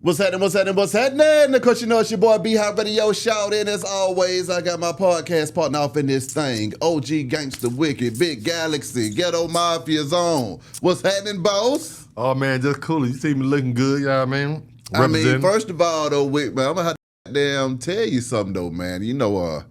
What's happening? What's happening? What's happening? Of course, you know it's your boy B-Hop Radio. Shout in as always. I got my podcast partner off in this thing. OG Gangsta Wicked, Big Galaxy, Ghetto Mafia Zone. What's happening, boss? Oh man, just cool. You see me looking good, you know what I mean? I mean, first of all, though, Wick, man, I'm gonna have to damn tell you something, though, man. You know,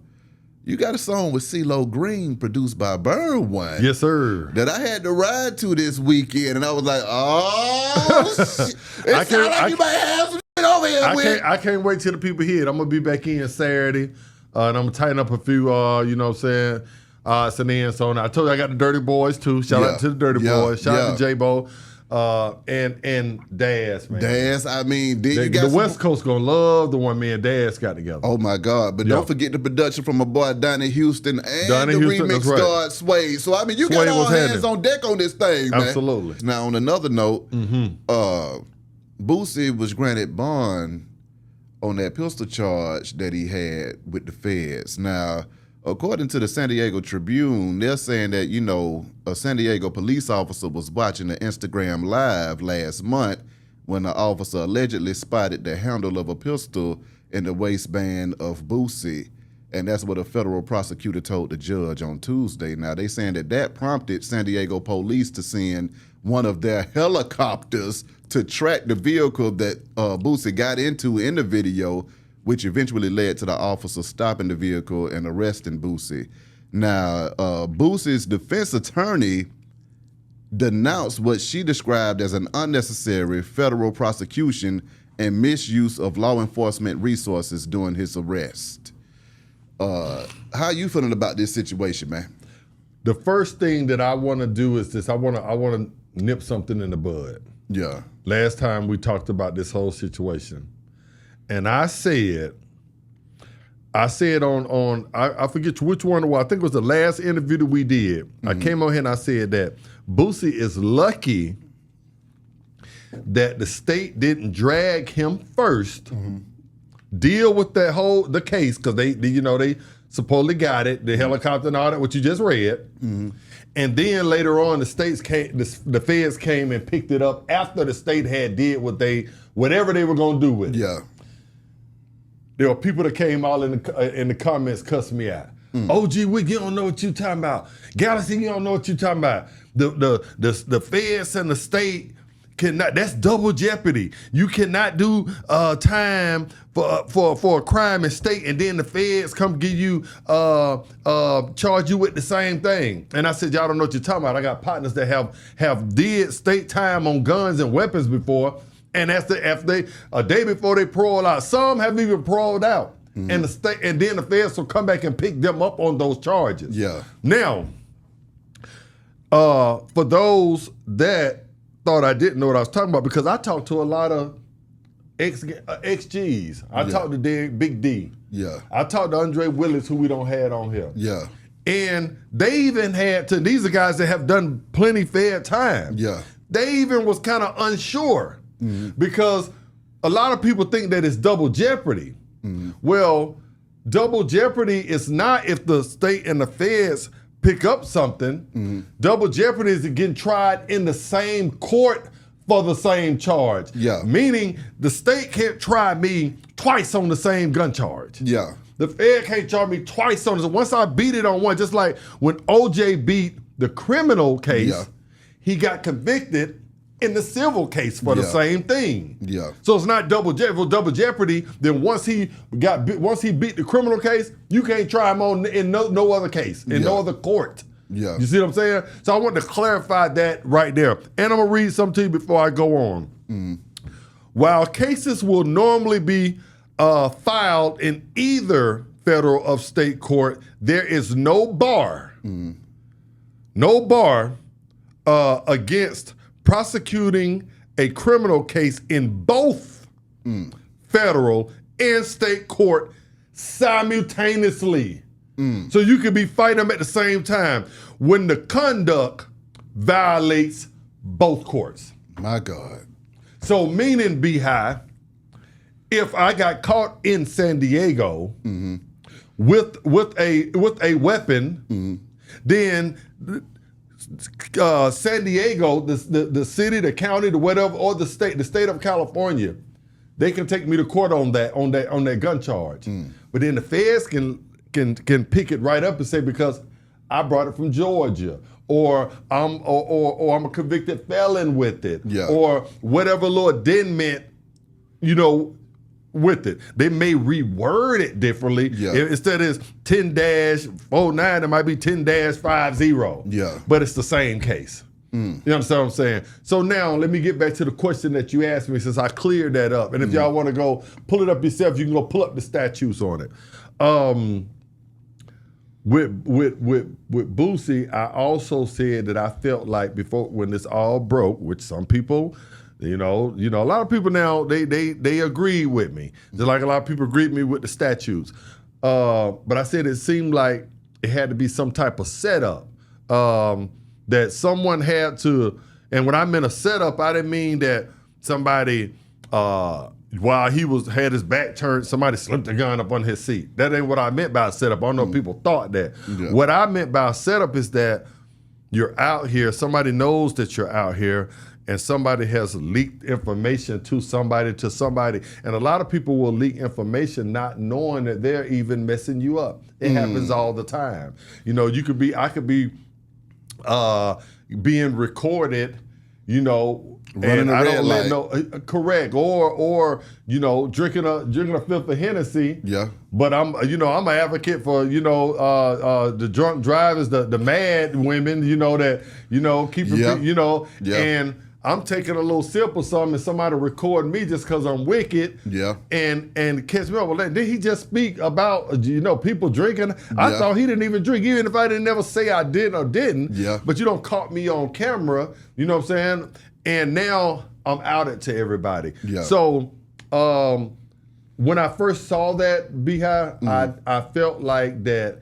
you got a song with CeeLo Green produced by Burn One. Yes, sir. That I had to ride to this weekend, and I was like, oh, shit. It sounds like you might have some shit over here, Wick. I can't wait till the people hear it. I'm gonna be back in Saturday, and I'm gonna tighten up a few, you know what I'm saying, some ends on it. I told you I got the Dirty Boys too. Shout out to the Dirty Boys. Shout out to J-Bo. And Daz, man. Daz, I mean, the West Coast gonna love the one me and Daz got together. Oh my God! But don't forget the production from my boy Donnie Houston and the remix guard Sway. So I mean, you got all hands on deck on this thing, man. Absolutely. Now on another note, Boosie was granted bond on that pistol charge that he had with the feds. Now, according to the San Diego Tribune, they're saying that, you know, a San Diego police officer was watching the Instagram Live last month when the officer allegedly spotted the handle of a pistol in the waistband of Boosie. And that's what a federal prosecutor told the judge on Tuesday. Now, they saying that prompted San Diego police to send one of their helicopters to track the vehicle that Boosie got into in the video, which eventually led to the officer stopping the vehicle and arresting Boosie. Now, Boosie's defense attorney denounced what she described as an unnecessary federal prosecution and misuse of law enforcement resources during his arrest. How you feeling about this situation, man? The first thing that I want to do is this. I want to nip something in the bud. Yeah. Last time we talked about this whole situation. And I said on I forget which one it was. I think it was the last interview that we did. I came on here and I said that Boosie is lucky that the state didn't drag him first, deal with the case, because they supposedly got it, the helicopter and all that, what you just read. And then later on, the feds came and picked it up after the state had did whatever they were gonna do with it. Yeah. There were people that came all in the comments cussing me out. OG Wick, you don't know what you talking about. Galaxy, you don't know what you talking about. The feds and the state cannot. That's double jeopardy. You cannot do time for a crime in state, and then the feds come give you charge you with the same thing. And I said, y'all don't know what you're talking about. I got partners that have did state time on guns and weapons before. And after a day before they parole out, some have even paroled out, and then the feds will come back and pick them up on those charges. Yeah. Now, for those that thought I didn't know what I was talking about, because I talked to a lot of ex-Gs. I talked to Big D. Yeah. I talked to Andre Willis, who we don't have on here. Yeah. And they even had to. These are guys that have done plenty fair time. Yeah. They even was kind of unsure. Because a lot of people think that it's double jeopardy. Well, double jeopardy is not if the state and the feds pick up something. Double jeopardy is getting tried in the same court for the same charge. Yeah. Meaning the state can't try me twice on the same gun charge. Yeah. The fed can't charge me twice on this. Once I beat it on one, just like when OJ beat the criminal case, he got convicted in the civil case for the same thing. Yeah. So it's not double jeopardy. For double jeopardy, then once he beat the criminal case, you can't try him in no other case, in no other court. Yeah. You see what I'm saying? So I want to clarify that right there. And I'm gonna read something to you before I go on. While cases will normally be filed in either federal or state court, there is no bar, against prosecuting a criminal case in both federal and state court simultaneously. So you could be fighting them at the same time when the conduct violates both courts. My God. So meaning, B-High, if I got caught in San Diego with a weapon, then San Diego, the city, the county, the whatever, or the state of California they can take me to court on that gun charge. But then the feds can pick it right up and say, because I brought it from Georgia, or I'm a convicted felon with it, or whatever Lord then meant, with it. They may reword it differently. Instead of 10-49, it might be 10-50. But it's the same case. You understand what I'm saying? So now let me get back to the question that you asked me, since I cleared that up. And if y'all want to go pull it up yourself, you can go pull up the statutes on it. With Boosie, I also said that I felt like before, when this all broke, which some people, a lot of people now, they agree with me. Just like a lot of people agreed with me with the statutes. But I said it seemed like it had to be some type of setup that someone had to, and when I meant a setup, I didn't mean that somebody, while he had his back turned, somebody slipped a gun up on his seat. That ain't what I meant by a setup. I don't know if people thought that. What I meant by a setup is that you're out here, somebody knows that you're out here, and somebody has leaked information to somebody. And a lot of people will leak information not knowing that they're even messing you up. It happens all the time. I could be being recorded, running a red light. Correct. Or drinking a fifth of Hennessy. But I'm an advocate for, the drunk drivers, the mad women, and I'm taking a little sip or something, and somebody record me just because I'm wicked. And catch me up. Well, did he just speak about people drinking? I thought he didn't even drink, even if I didn't ever say I did or didn't. But you don't caught me on camera. You know what I'm saying? And now I'm out it to everybody. So when I first saw that, Beehive, I felt like that.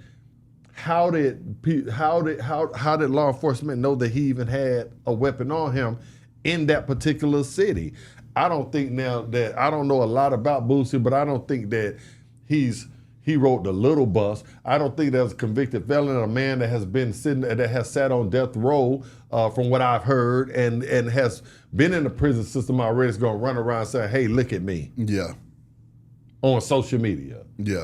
How did law enforcement know that he even had a weapon on him in that particular city? I don't think now that, I don't know a lot about Boosie, but I don't think that he rode the little bus. I don't think there's a convicted felon, a man that has sat on death row, from what I've heard, and has been in the prison system already, is going to run around saying, "Hey, look at me." On social media.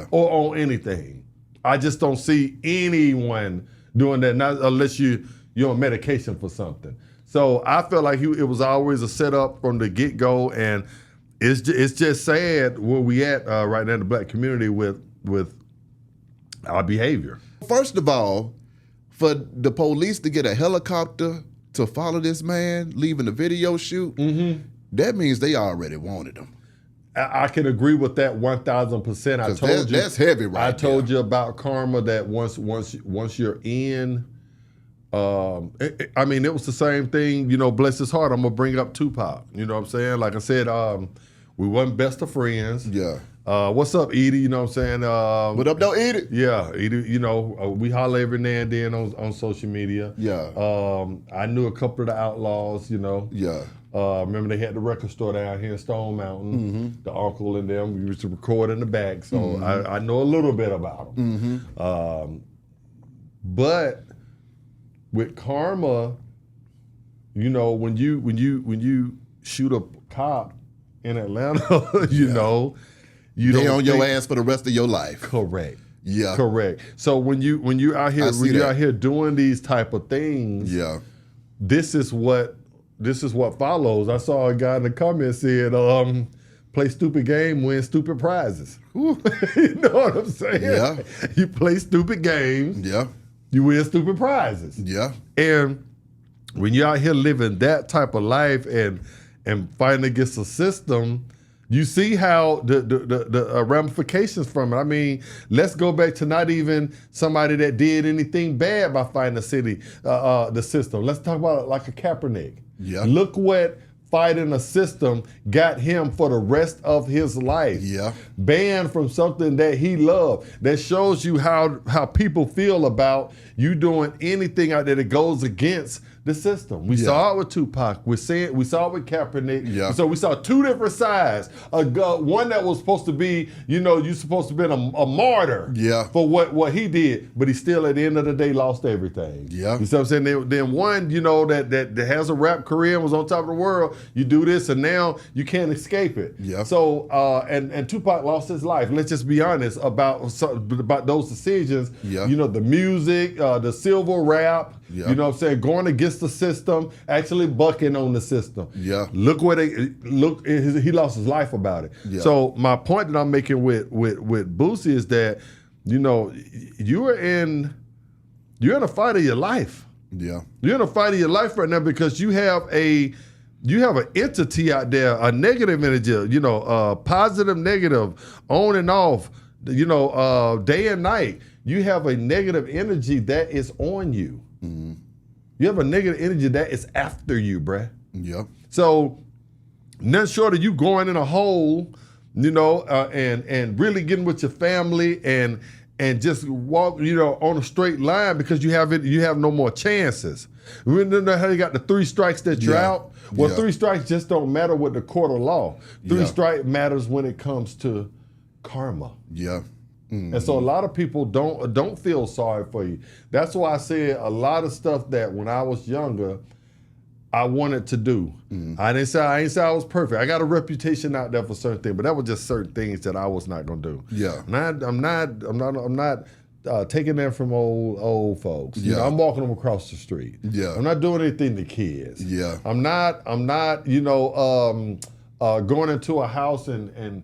Or on anything. I just don't see anyone doing that, not unless you're on medication for something. So I felt like it was always a setup from the get-go, and it's just sad where we at right now in the black community with our behavior. First of all, for the police to get a helicopter to follow this man leaving the video shoot, that means they already wanted him. I can agree with that 1,000%. I told you that's heavy, right? I told you about karma, that once you're in, it was the same thing. Bless his heart. I'm gonna bring up Tupac. You know what I'm saying? Like I said, we wasn't best of friends. What's up, Edie? You know what I'm saying? What up, though, Edie? Yeah, Edie. We holler every now and then on social media. I knew a couple of the outlaws. Remember they had the record store down here in Stone Mountain. The uncle and them, we used to record in the back, so I know a little bit about them. But with karma, when you shoot a cop in Atlanta, they on your ass for the rest of your life. Correct. Correct. So when you out here doing these type of things, this is what follows. I saw a guy in the comments said, play stupid game, win stupid prizes. You know what I'm saying? You play stupid games, you win stupid prizes. And when you're out here living that type of life and fighting against the system, you see how the ramifications from it. I mean, let's go back to not even somebody that did anything bad by fighting the system. Let's talk about it like a Kaepernick. Look what fighting a system got him for the rest of his life. Banned from something that he loved. That shows you how people feel about you doing anything out there that goes against the system. We saw it with Tupac. We saw it with Kaepernick. Yeah. So we saw two different sides. One that was supposed to be, you're supposed to be a martyr for what he did, but he still at the end of the day lost everything. Yeah. You see what I'm saying? Then one, that has a rap career and was on top of the world, you do this and now you can't escape it. Yeah. So and Tupac lost his life. Let's just be honest about those decisions. Yeah. The music, the civil rap. Yep. You know what I'm saying? Going against the system, actually bucking on the system. Yeah. Look, he lost his life about it. Yeah. So my point that I'm making with Boosie is that, you're in a fight of your life. Yeah. You're in a fight of your life right now because you have an entity out there, a negative energy, positive, negative, on and off, day and night. You have a negative energy that is on you. Mm-hmm. You have a negative energy that is after you, bruh. Yep. So, nothing short of you going in a hole, and really getting with your family and just walk, on a straight line because you have no more chances. Remember how you got the 3 strikes that you're out? Well, 3 strikes just don't matter with the court of law. 3 strikes matters when it comes to karma. Yeah. Mm-hmm. And so a lot of people don't feel sorry for you. That's why I said a lot of stuff that when I was younger, I wanted to do. Mm-hmm. I ain't say I was perfect. I got a reputation out there for certain things, but that was just certain things that I was not gonna do. Yeah. And I'm not taking that from old folks. Yeah. I'm walking them across the street. Yeah. I'm not doing anything to kids. Yeah. I'm not going into a house and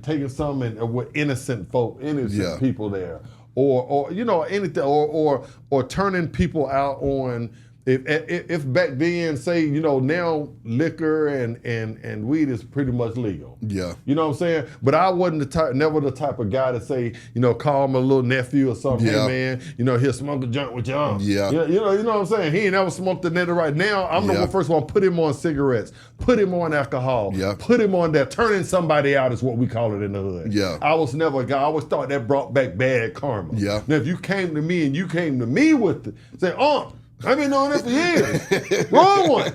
taking something with innocent people there, or anything, or turning people out on. If back then, say, now liquor and weed is pretty much legal. Yeah. You know what I'm saying? But I wasn't never the type of guy to say, call my little nephew or something. Yeah. Hey man, he'll smoke a joint with y'all. Yeah. You know what I'm saying? He ain't never smoked a nether right now. I'm the first one, put him on cigarettes, put him on alcohol, put him on that. Turning somebody out is what we call it in the hood. Yeah. I was never a guy. I always thought that brought back bad karma. Yeah. Now if you came to me with it, say, I've been doing this for years. Wrong one.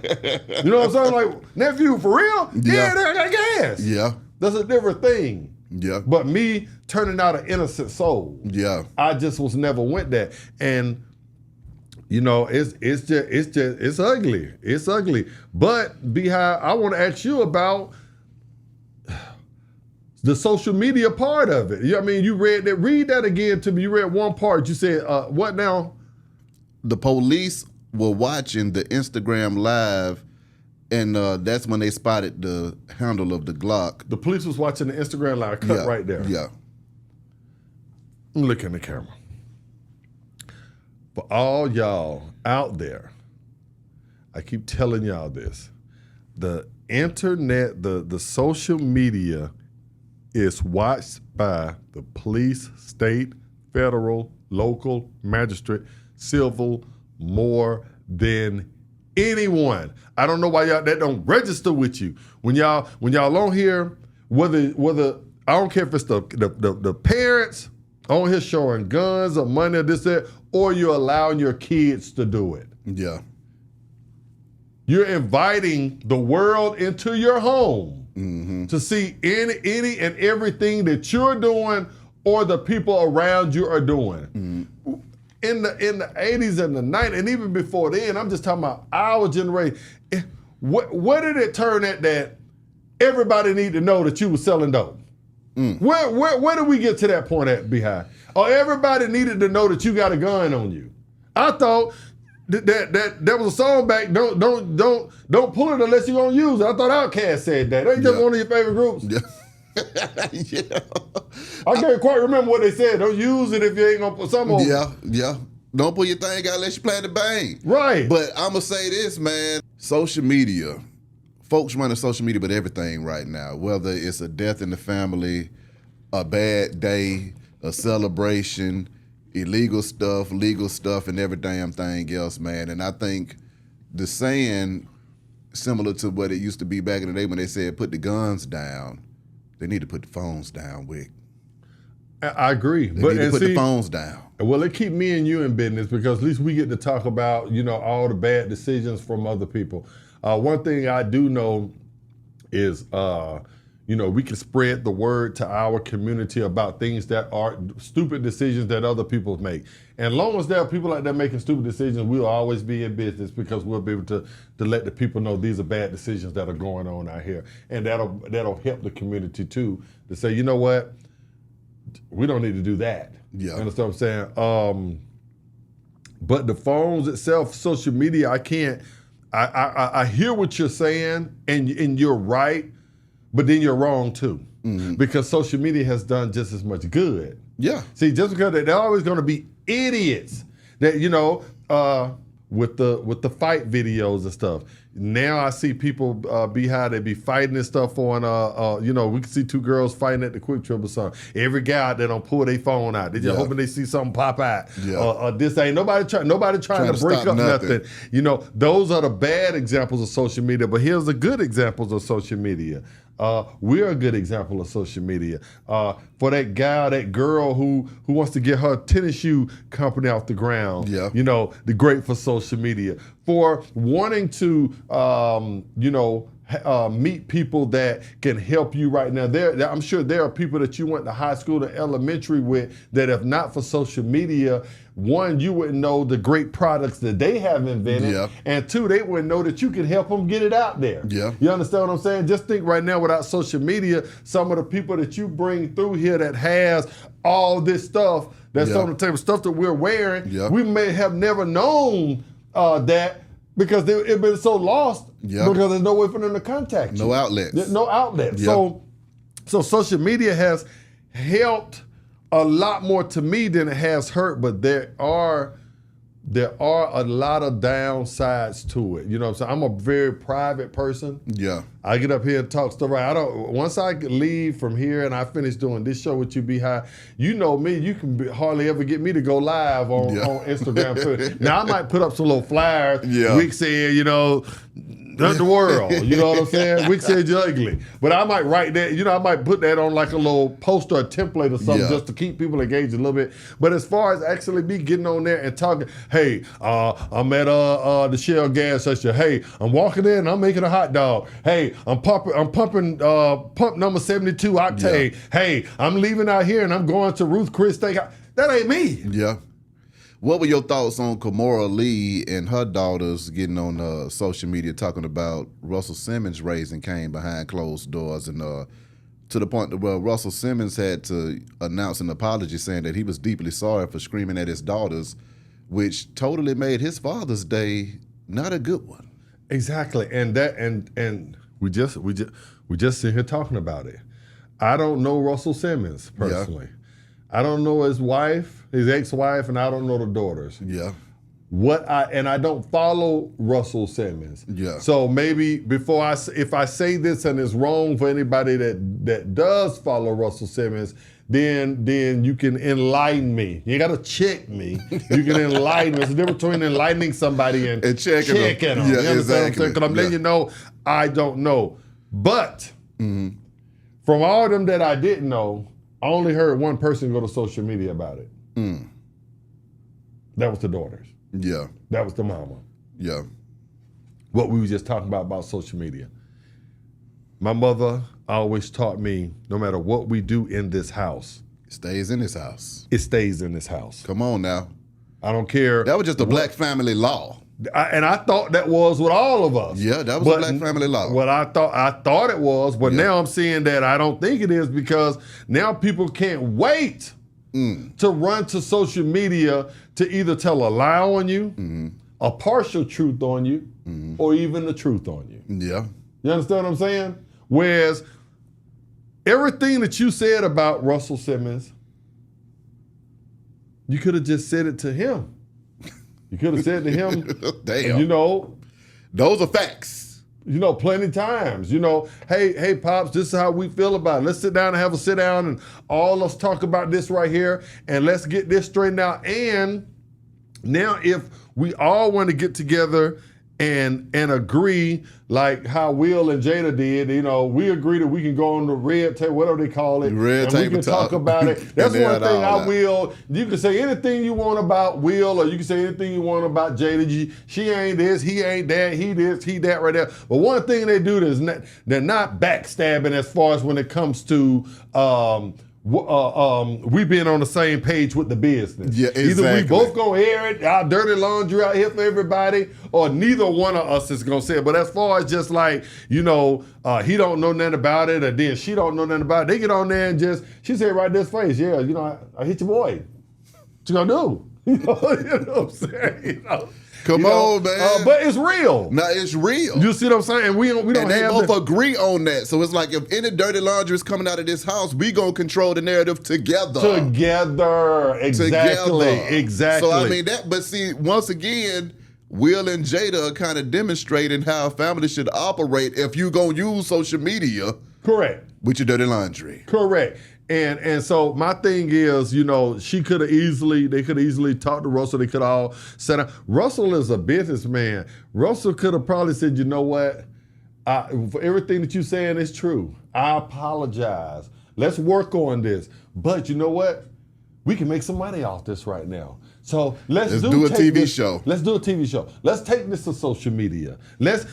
You know what I'm saying? Like, nephew, for real? Yeah, I got gas. Yeah. That's a different thing. Yeah. But me turning out an innocent soul. Yeah. I just was never went there. And, it's ugly. It's ugly. But, Beehive, I want to ask you about the social media part of it. You read that. Read that again to me. You read one part. You said, what now? The police were watching the Instagram live, and that's when they spotted the handle of the Glock. The police was watching the Instagram live, cut right there. Yeah. Look in the camera. For all y'all out there, I keep telling y'all this. The internet, the social media is watched by the police, state, federal, local, magistrate, civil, more than anyone. I don't know why y'all that don't register with you. When y'all on here, whether I don't care if it's the parents on here showing guns or money or this, that, or you're allowing your kids to do it. Yeah. You're inviting the world into your home to see any and everything that you're doing or the people around you are doing. Mm-hmm. In the 80s and the 90s, and even before then, I'm just talking about our generation. What did it turn at that everybody need to know that you were selling dope? Where did we get to that point at, Beehive? Or everybody needed to know that you got a gun on you? I thought that was a song back. Don't pull it unless you're gonna use it. I thought Outkast said that. Ain't just one of your favorite groups? Yeah. Yeah. I can't quite remember what they said. Don't use it if you ain't gonna put something on. Yeah. Don't pull your thing out unless you plan to bang. Right. But I'm gonna say this, man. Social media. Folks running social media with everything right now. Whether it's a death in the family, a bad day, a celebration, illegal stuff, legal stuff, and every damn thing else, man. And I think the saying, similar to what it used to be back in the day when they said put the guns down, they need to put the phones down, Wick. I agree. They need to put the phones down. Well, it keep me and you in business because at least we get to talk about, all the bad decisions from other people. One thing I do know is, we can spread the word to our community about things that are stupid decisions that other people make. And as long as there are people like that making stupid decisions, we'll always be in business because we'll be able to let the people know these are bad decisions that are going on out here. And that'll help the community too, to say, you know what, we don't need to do that. Yeah. You understand what I'm saying? But the phones itself, social media, I hear what you're saying, and you're right, but then you're wrong too. Mm-hmm. Because social media has done just as much good. Yeah. See, just because they're always going to be idiots that, with the fight videos and stuff. Now I see people they be fighting and stuff on, we can see two girls fighting at the Quick Trip or something. Every guy that don't pull their phone out. They just hoping they see something pop out. Yeah. This ain't nobody trying to break up nothing. Those are the bad examples of social media. But here's the good examples of social media. We're a good example of social media. For that guy, that girl who wants to get her tennis shoe company off the ground. Yeah. The great for social media. For wanting to, meet people that can help you right now. I'm sure there are people that you went to high school and elementary with that if not for social media, one, you wouldn't know the great products that they have invented. Yeah. And two, they wouldn't know that you could help them get it out there. Yeah. You understand what I'm saying? Just think right now without social media, some of the people that you bring through here that has all this stuff that's on the table, stuff that we're wearing, we may have never known that because it's been so lost because there's no way for them to contact you. No outlets. There's no outlets. So social media has helped a lot more to me than it has hurt, but there are a lot of downsides to it. You know what I'm saying? I'm a very private person. Yeah. I get up here and talk stuff. Once I leave from here and I finish doing this show with you, Beehive, you know me, you can hardly ever get me to go live on Instagram. Now, I might put up some little flyers. Yeah. Wick said, not the world. You know what I'm saying? Wick said you're ugly. But I might write that, I might put that on like a little poster or template or something just to keep people engaged a little bit. But as far as actually me getting on there and talking, hey, I'm at the Shell gas station. Hey, I'm walking in and I'm making a hot dog. Hey, I'm pumping pump number 72 octane. Yeah. Hey, I'm leaving out here and I'm going to Ruth Chris Steakhouse. That ain't me. Yeah. What were your thoughts on Kimora Lee and her daughters getting on social media talking about Russell Simmons raising Cain behind closed doors, and to the point where Russell Simmons had to announce an apology saying that he was deeply sorry for screaming at his daughters, which totally made his Father's Day not a good one. Exactly, and we just sit here talking about it. I don't know Russell Simmons personally. Yeah. I don't know his wife, his ex-wife, and I don't know the daughters. Yeah. I don't follow Russell Simmons. Yeah. So maybe if I say this and it's wrong for anybody that does follow Russell Simmons, then you can enlighten me. You got to check me. You can enlighten me. There's a difference between enlightening somebody and checking them. Yeah, you understand exactly. what I'm saying? Because I'm letting you know I don't know. But from all of them that I didn't know, I only heard one person go to social media about it. That was the daughters. Yeah. That was the mama. Yeah. What we were just talking about social media. My mother always taught me, no matter what we do in this house. It stays in this house. It stays in this house. Come on now. I don't care. That was just a black family law. And I thought that was with all of us. Yeah, that was a black family law. What I thought it was, but now I'm seeing that I don't think it is, because now people can't wait to run to social media to either tell a lie on you, a partial truth on you, or even the truth on you. Yeah. You understand what I'm saying? Whereas everything that you said about Russell Simmons, you could have just said it to him. You could have said to him, damn. Those are facts. Plenty of times. Hey, Pops, this is how we feel about it. Let's sit down and have a sit down and all us talk about this right here, and let's get this straightened out. And now if we all want to get together and agree like how Will and Jada did. You know, we agree that we can go on the red table, whatever they call it, and we can talk about it. That's one thing I will. You can say anything you want about Will, or you can say anything you want about Jada. She ain't this, he ain't that, he this, he that right there. But one thing they do is they're not backstabbing as far as when it comes to we being on the same page with the business. Yeah, exactly. Either we both gonna air it, our dirty laundry out here for everybody, or neither one of us is gonna say it. But as far as just like, you know, he don't know nothing about it, or then she don't know nothing about it, they get on there and just, she said right this face, yeah, you know, I hit your boy. What you gonna do? You know what I'm saying? You know? Come on, man. But it's real. No, it's real. You see what I'm saying? And we don't and they have both agree on that. So it's like if any dirty laundry is coming out of this house, we gonna control the narrative together. Exactly. Exactly. So I mean that, but see, once again, Will and Jada are kind of demonstrating how a family should operate if you gonna use social media. Correct. With your dirty laundry. Correct. And so my thing is, you know, they could have easily talked to Russell. They could all set up. Russell is a businessman. Russell could have probably said, you know what, for everything that you're saying is true. I apologize. Let's work on this. But you know what? We can make some money off this right now. So let's do a TV show. Let's do a TV show. Let's take this to social media. I'm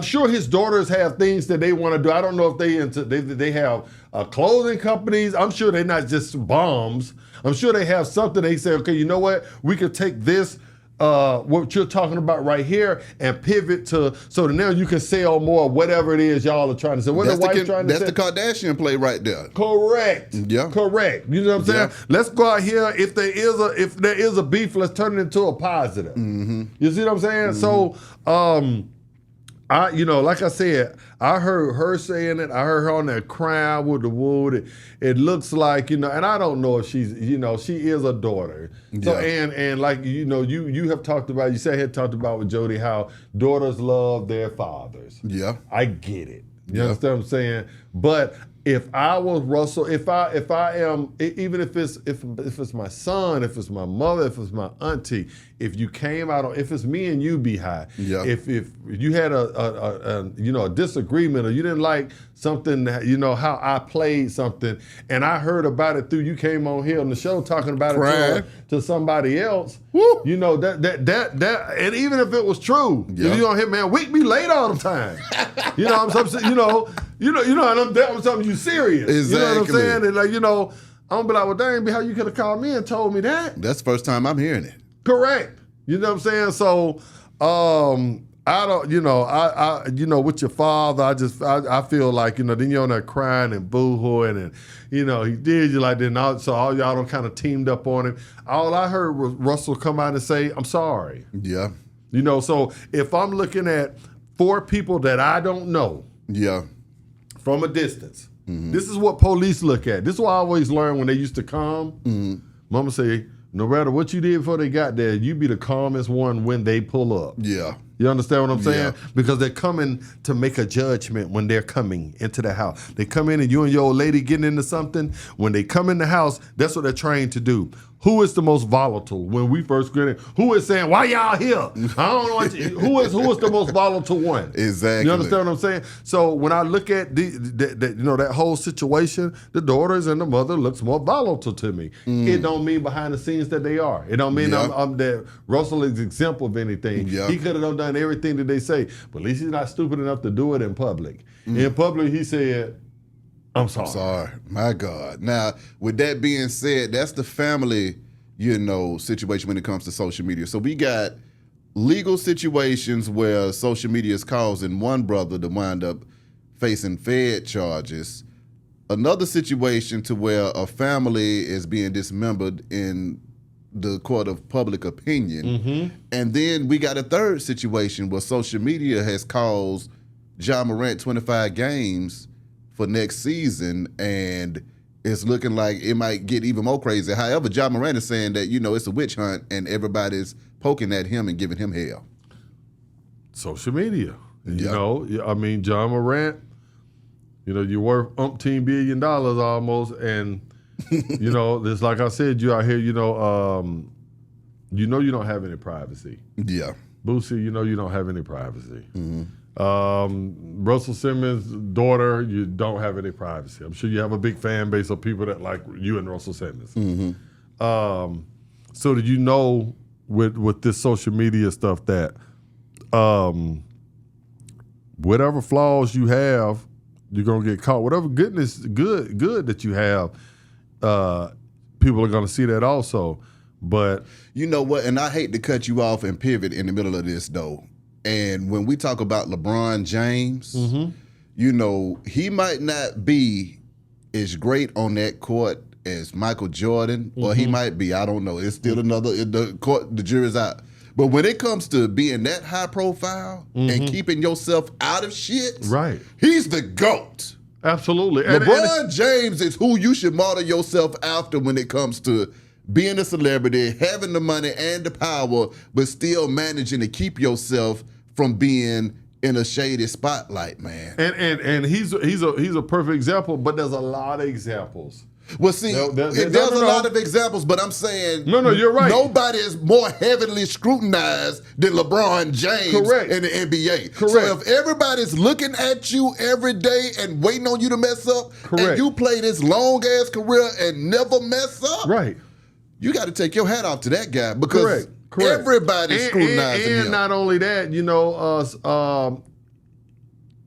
sure his daughters have things that they want to do. I don't know if they have clothing companies. I'm sure they're not just bombs. I'm sure they have something. They say, okay, you know what? We could take this, what you're talking about right here, and pivot to so that now you can sell more, whatever it is y'all are trying to say. That's the Kardashian play right there. Correct. Yeah. Correct. You know what I'm saying? Let's go out here. If there is a beef, let's turn it into a positive. Mm-hmm. You see what I'm saying? Mm-hmm. So, like I said, I heard her saying it. I heard her on there crying with the wood. It looks like, and I don't know if she's, she is a daughter. So, and like, you have talked about, had talked about with Jody how daughters love their fathers. Yeah. I get it. You understand what I'm saying? But if I was Russell, if I am, even if it's my son, if it's my mother, if it's my auntie, if you came out, if it's me and you, Beehive, if you had a disagreement, or you didn't like something, how I played something, and I heard about it through you came on here on the show talking about it to somebody else, that and even if it was true, if you don't hear, man, we be late all the time. And I'm telling you serious. Exactly. You know what I'm saying? And like, I'm gonna be like, well, dang, how you could have called me and told me that. That's the first time I'm hearing it. Correct. You know what I'm saying? So, I don't, with your father, I feel like, then you're on there crying and boo-hooing and, he did you like that. So all y'all kind of teamed up on him. All I heard was Russell come out and say, I'm sorry. Yeah. So if I'm looking at 4 people that I don't know. Yeah. From a distance. Mm-hmm. This is what police look at. This is what I always learned when they used to come. Mm-hmm. Mama say, no matter what you did before they got there, you be the calmest one when they pull up. Yeah. You understand what I'm saying? Yeah. Because they're coming to make a judgment when they're coming into the house. They come in and you and your old lady getting into something. When they come in the house, that's what they're trained to do. Who is the most volatile? When we first get in, who is saying, why y'all here? I don't know what who is the most volatile one? Exactly. You understand what I'm saying? So when I look at that whole situation, the daughters and the mother looks more volatile to me. It don't mean behind the scenes that they are. It don't mean I'm that Russell is exempt of anything. He could have done everything that they say, but at least he's not stupid enough to do it in public. In public, he said, I'm sorry. My God. Now, with that being said, that's the family, situation when it comes to social media. So we got legal situations where social media is causing one brother to wind up facing Fed charges. Another situation to where a family is being dismembered in the court of public opinion. Mm-hmm. And then we got a third situation where social media has caused Ja Morant 25 games for next season, and it's looking like it might get even more crazy. However, Ja Morant is saying that, it's a witch hunt and everybody's poking at him and giving him hell. Social media. Ja Morant, you're worth umpteen $1 billion almost, and, it's like I said, you out here, you don't have any privacy. Yeah. Boosie, you know you don't have any privacy. Russell Simmons' daughter, you don't have any privacy. I'm sure you have a big fan base of people that like you and Russell Simmons. So did you know with this social media stuff that whatever flaws you have, you're gonna get caught. Whatever good that you have, people are gonna see that also. But you know what? And I hate to cut you off and pivot in the middle of this though. And when we talk about LeBron James, you know, he might not be as great on that court as Michael Jordan, or he might be. I don't know. It's still the jury's out. But when it comes to being that high profile and keeping yourself out of shit, right, he's the GOAT. Absolutely. LeBron James is who you should model yourself after when it comes to being a celebrity, having the money and the power, but still managing to keep yourself from being in a shady spotlight, man. And he's a perfect example, but there's a lot of examples. Well, see, there's a lot of examples, but I'm saying no, you're right. Nobody is more heavily scrutinized than LeBron James in the NBA. Correct. So if everybody's looking at you every day and waiting on you to mess up, and you play this long ass career and never mess up, right, you got to take your hat off to that guy because everybody's scrutinizing him. And not only that, you know,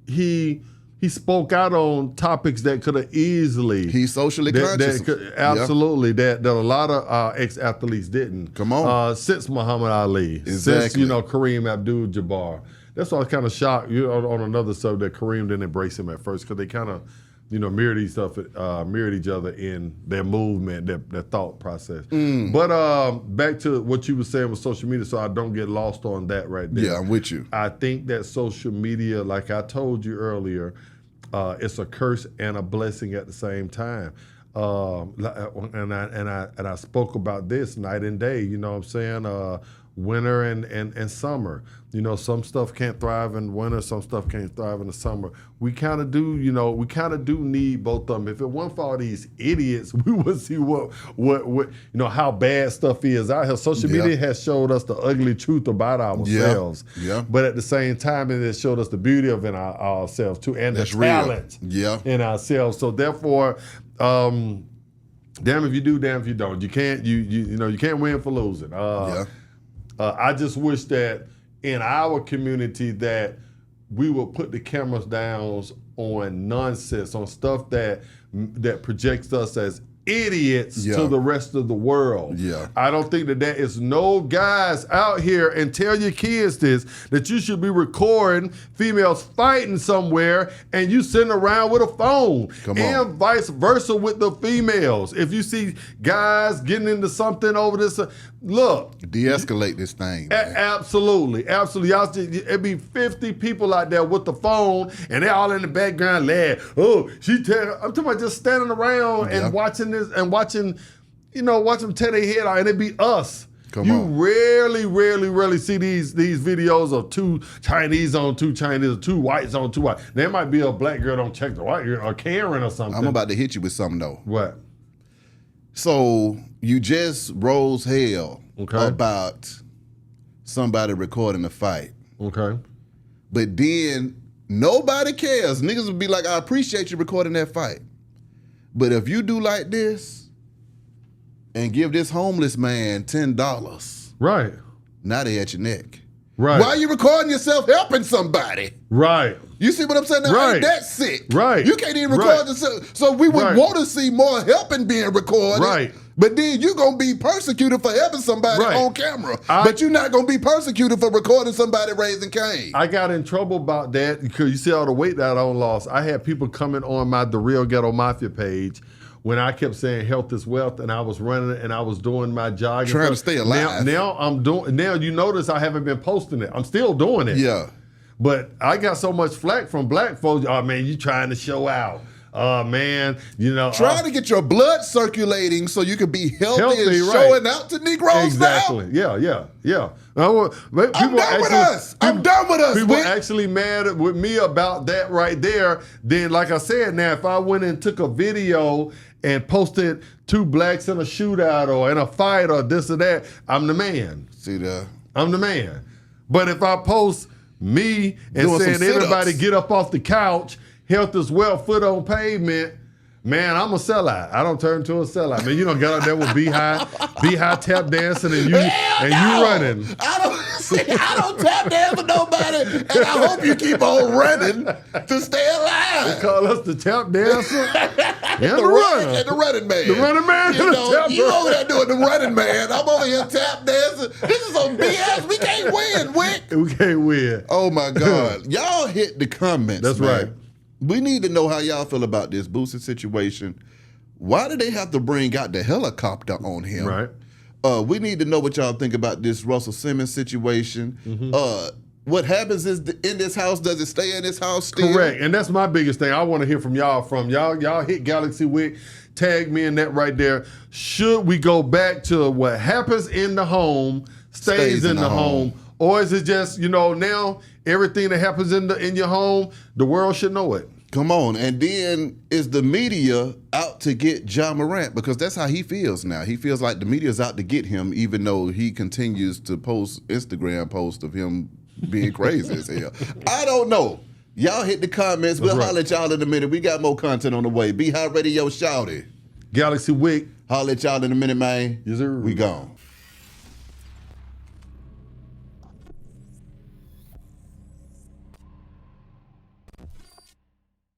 he spoke out on topics that could have easily... He's socially conscious. Absolutely. That a lot of ex-athletes didn't. Come on. Since Muhammad Ali. Exactly. Since, you know, Kareem Abdul-Jabbar. That's why I was kind of shocked on another subject that Kareem didn't embrace him at first because they kind of, you know, mirrored each other in their movement, their thought process. But back to what you were saying with social media, so I don't get lost on that right there. Yeah, I'm with you. I think that social media, like I told you earlier, it's a curse and a blessing at the same time. And I spoke about this night and day. You know what I'm saying? Winter and summer. You know, some stuff can't thrive in winter, some stuff can't thrive in the summer. We kind of do, you know, need both of them. If it weren't for all these idiots, we would see what you know, how bad stuff is out here. Social media has showed us the ugly truth about ourselves. Yeah. But at the same time, it has showed us the beauty of ourselves too, and the talent in ourselves. So therefore, damn if you do, damn if you don't. You can't you can't win for losing. I just wish that in our community that we would put the cameras down on nonsense, on stuff that projects us as idiots to the rest of the world. I don't think that there is no guys out here, and tell your kids this, that you should be recording females fighting somewhere and you sitting around with a phone. And vice versa with the females. If you see guys getting into something over this, look. De-escalate this thing, man. Absolutely. It'd be 50 people out there with the phone and they're all in the background laughing. Oh, I'm talking about just standing around and watching this and watching them tear their head out, and it'd be us. Rarely see these videos of two Chinese on two Chinese, or two whites on two whites. There might be a black girl don't check the white girl, or Karen or something. I'm about to hit you with something though. What? So you just rose hell about somebody recording a fight. Okay. But then nobody cares. Niggas would be like, I appreciate you recording that fight. But if you do like this and give this homeless man $10, right? Now they at your neck. Right. Why are you recording yourself helping somebody? Right. You see what I'm saying? Now, ain't that sick? Right. You can't even record yourself. So we would want to see more helping being recorded. Right. But then you're going to be persecuted for helping somebody on camera. But you're not going to be persecuted for recording somebody raising Cain. I got in trouble about that because you see all the weight that I lost. I had people coming on my The Real Ghetto Mafia page when I kept saying health is wealth, and I was running it and I was doing my jogging. Trying to stay alive. Now you notice I haven't been posting it. I'm still doing it. Yeah. But I got so much flack from black folks. Oh man, you trying to show out. Man, you know. Trying to get your blood circulating so you can be healthy and showing out to Negroes exactly. now. Yeah. I'm done with us. People actually mad with me about that right there. Then, like I said, now if I went and took a video and posted two blacks in a shootout or in a fight or this or that, I'm the man. See that? I'm the man. But if I post me and saying everybody get up off the couch, health is wealth, foot on pavement, man, I'm a sellout. I don't turn to a sellout. Man, you don't get out there with Beehive tap dancing and you running. I don't tap dance for nobody, and I hope you keep on running to stay alive. They call us the tap dancer and the runner. And the running man. The running man and the tap you over there doing the running man. I'm over here tap dancing. This is some BS. We can't win, Wick. We can't win. Oh, my God. Y'all hit the comments, That's man. right. We need to know how y'all feel about this Boosie situation. Why did they have to bring out the helicopter on him? Right. We need to know what y'all think about this Russell Simmons situation. What happens is in this house, does it stay in this house still? Correct. And that's my biggest thing. I want to hear from y'all. Y'all hit Galaxy Wick. Tag me in that right there. Should we go back to what happens in the home stays in the home? Or is it just, now everything that happens in your home, the world should know it? Come on. And then is the media out to get Ja Morant? Because that's how he feels now. He feels like the media's out to get him, even though he continues to post Instagram posts of him being crazy as hell. I don't know. Y'all hit the comments. We'll holler at y'all in a minute. We got more content on the way. Beehive Radio, shout it. Galaxy Wick. Holler at y'all in a minute, man. Yes, sir. We gone.